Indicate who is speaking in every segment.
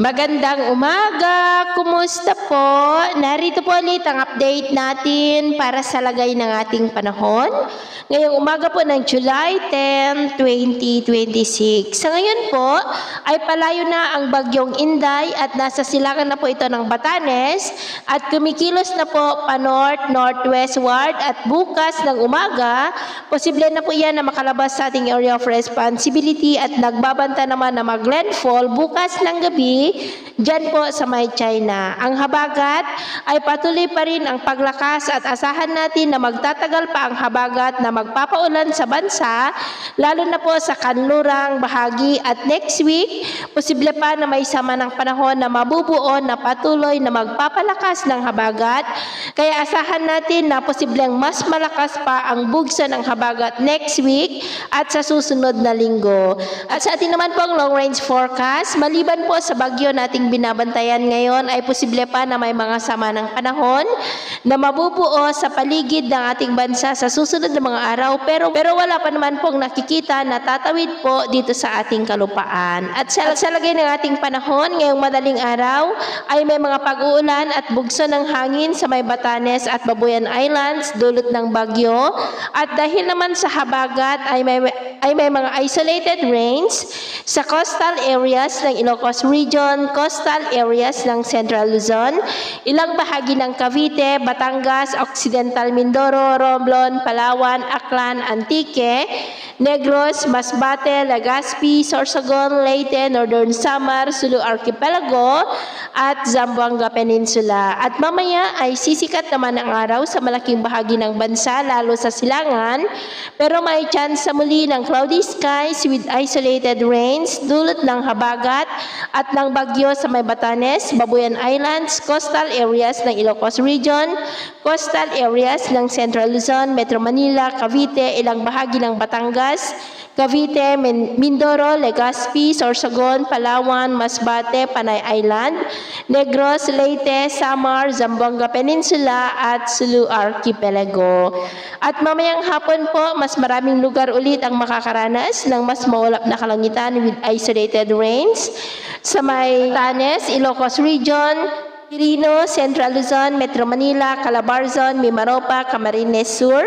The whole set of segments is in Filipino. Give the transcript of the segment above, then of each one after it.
Speaker 1: Magandang umaga! Kumusta po? Narito po ulit ang update natin para sa lagay ng ating panahon. Ngayong umaga po ng July 10, 2026. Sa ngayon po ay palayo na ang bagyong Inday at nasa silangan na po ito ng Batanes at kumikilos na po pa-north, northwestward at bukas ng umaga, posible na po yan na makalabas sa ating area of responsibility at nagbabanta naman na mag-landfall bukas ng gabi diyan po sa may China. Ang habagat ay patuloy pa rin ang paglakas at asahan natin na magtatagal pa ang habagat na magpapaulan sa bansa, lalo na po sa kanlurang bahagi at next week, posible pa na may sama ng panahon na mabubuo na patuloy na magpapalakas ng habagat. Kaya asahan natin na posibleng mas malakas pa ang bugso ng habagat next week at sa susunod na linggo. At sa atin naman po ang long range forecast, maliban po sa bagyo nating binabantayan ngayon ay posible pa na may mga sama ng panahon na mabubuo sa paligid ng ating bansa sa susunod na mga araw pero wala pa naman pong nakikita na tatawid po dito sa ating kalupaan. At sa lagay ng ating panahon ngayong madaling araw ay may mga pag-uulan at bugso ng hangin sa may Batanes at Babuyan Islands dulot ng bagyo at dahil naman sa habagat ay may mga isolated rains sa coastal areas ng Ilocos Region, coastal areas ng Central Luzon, ilang bahagi ng Cavite, Batangas, Occidental Mindoro, Romblon, Palawan, Aklan, Antique, Negros, Masbate, Legazpi, Sorsogon, Leyte, Northern Samar, Sulu Archipelago, at Zamboanga Peninsula. At mamaya ay sisikat naman ang araw sa malaking bahagi ng bansa, lalo sa silangan, pero may chance sa muli ng cloudy skies with isolated rains, dulot ng habagat at ng bagyo sa may Batanes, Babuyan Islands, coastal areas ng Ilocos Region, coastal areas ng Central Luzon, Metro Manila, Cavite, ilang bahagi ng Batangas, Cavite, Mindoro, Legazpi, Sorsogon, Palawan, Masbate, Panay Island, Negros, Leyte, Samar, Zamboanga Peninsula at Sulu Archipelago. At mamayang hapon po, mas maraming lugar ulit ang makakaranas ng mas maulap na kalangitan with isolated rains sa may Batanes, Ilocos Region, Quirino, Central Luzon, Metro Manila, Calabarzon, Mimaropa, Camarines Sur,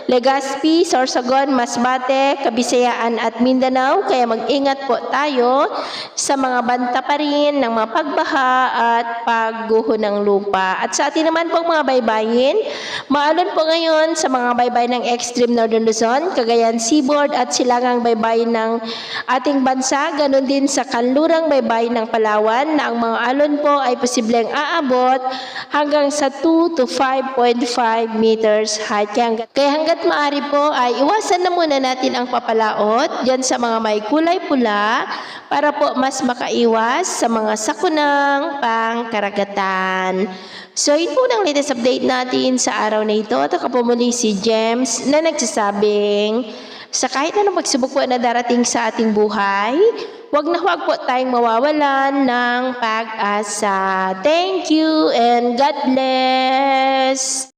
Speaker 1: Legazpi, Sorsogon, Masbate, Kabisayaan at Mindanao. Kaya mag-ingat po tayo sa mga banta pa rin ng mga pagbaha at pagguho ng lupa. At sa atin naman po mga baybayin, maalon po ngayon sa mga baybayin ng Extreme Northern Luzon, Cagayan Seaboard at silangang baybayin ng ating bansa, ganun din sa kanlurang baybayin ng Palawan na ang mga alon po ay posibleng aabot hanggang sa 2 to 5.5 meters height. Kaya hanggat maaari po ay iwasan na muna natin ang papalaot dyan sa mga may kulay pula para po mas makaiwas sa mga sakunang pangkaragatan. So yun po ang latest update natin sa araw na ito. At ako po muli si James na nagsasabing sa kahit anong pagsubok po na darating sa ating buhay, huwag po tayong mawawalan ng pag-asa. Thank you and God bless!